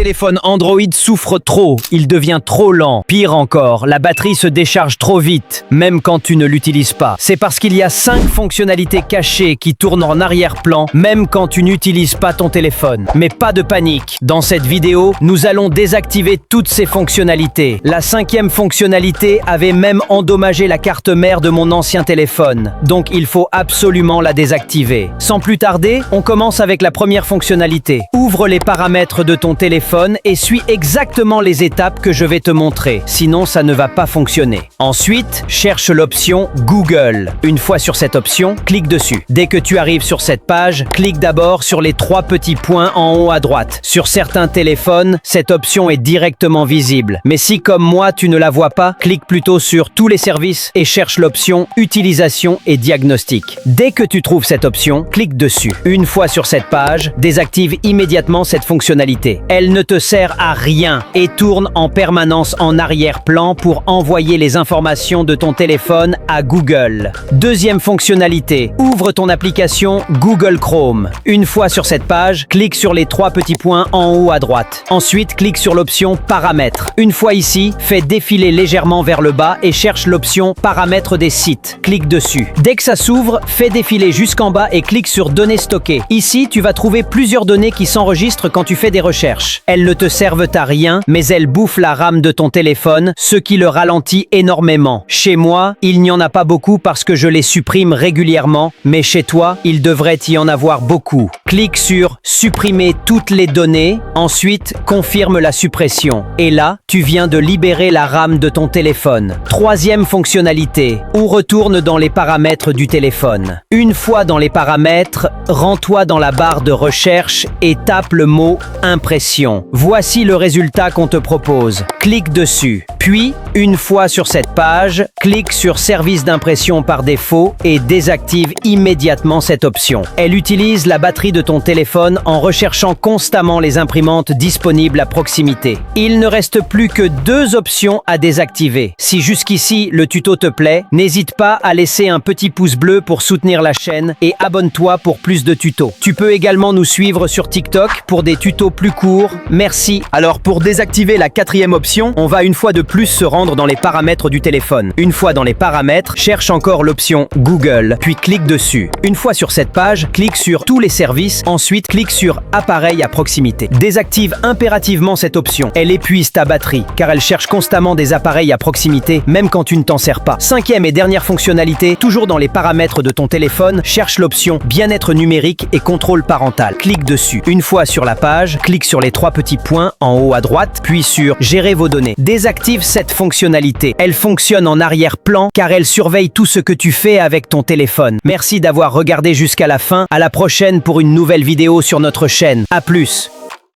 téléphone Android souffre trop, il devient trop lent. Pire encore, la batterie se décharge trop vite, même quand tu ne l'utilises pas. C'est parce qu'il y a 5 fonctionnalités cachées qui tournent en arrière-plan, même quand tu n'utilises pas ton téléphone. Mais pas de panique, dans cette vidéo, nous allons désactiver toutes ces fonctionnalités. La 5e fonctionnalité avait même endommagé la carte mère de mon ancien téléphone, donc il faut absolument la désactiver. Sans plus tarder, on commence avec la première fonctionnalité. Ouvre les paramètres de ton téléphone et suis exactement les étapes que je vais te montrer, sinon ça ne va pas fonctionner. Ensuite, cherche l'option Google. Une fois sur cette option, clique dessus. Dès que tu arrives sur cette page, clique d'abord sur les 3 petits points en haut à droite. Sur certains téléphones, cette option est directement visible. Mais si comme moi tu ne la vois pas, clique plutôt sur tous les services et cherche l'option Utilisation et diagnostic. Dès que tu trouves cette option, clique dessus. Une fois sur cette page, désactive immédiatement cette fonctionnalité. Elle ne te sert à rien et tourne en permanence en arrière-plan pour envoyer les informations de ton téléphone à Google. Deuxième fonctionnalité, ouvre ton application Google Chrome. Une fois sur cette page, clique sur les 3 petits points en haut à droite. Ensuite, clique sur l'option Paramètres. Une fois ici, fais défiler légèrement vers le bas et cherche l'option Paramètres des sites. Clique dessus. Dès que ça s'ouvre, fais défiler jusqu'en bas et clique sur Données stockées. Ici, tu vas trouver plusieurs données qui s'enregistrent quand tu fais des recherches. Elles ne te servent à rien, mais elles bouffent la RAM de ton téléphone, ce qui le ralentit énormément. Chez moi, il n'y en a pas beaucoup parce que je les supprime régulièrement, mais chez toi, il devrait y en avoir beaucoup. Clique sur Supprimer toutes les données, ensuite confirme la suppression. Et là, tu viens de libérer la RAM de ton téléphone. Troisième fonctionnalité, on retourne dans les paramètres du téléphone. Une fois dans les paramètres, rends-toi dans la barre de recherche et tape le mot impression. Voici le résultat qu'on te propose. Clique dessus. Puis, une fois sur cette page, clique sur service d'impression par défaut et désactive immédiatement cette option. Elle utilise la batterie de ton téléphone en recherchant constamment les imprimantes disponibles à proximité. Il ne reste plus que 2 options à désactiver. Si jusqu'ici le tuto te plaît, n'hésite pas à laisser un petit pouce bleu pour soutenir la chaîne et abonne-toi pour plus de tutos. Tu peux également nous suivre sur TikTok pour des tutos plus courts. Merci. Alors pour désactiver la 4e option, on va une fois de plus se rendre dans les paramètres du téléphone. Une fois dans les paramètres, cherche encore l'option Google, puis clique dessus. Une fois sur cette page, clique sur tous les services, ensuite clique sur appareil à proximité. Désactive impérativement cette option. Elle épuise ta batterie, car elle cherche constamment des appareils à proximité, même quand tu ne t'en sers pas. 5e et dernière fonctionnalité, toujours dans les paramètres de ton téléphone, cherche l'option bien-être numérique et contrôle parental. Clique dessus. Une fois sur la page, clique sur les 3 petits points en haut à droite, puis sur gérer vos données. Désactive cette fonctionnalité. Elle fonctionne en arrière-plan car elle surveille tout ce que tu fais avec ton téléphone. Merci d'avoir regardé jusqu'à la fin. À la prochaine pour une nouvelle vidéo sur notre chaîne. À plus.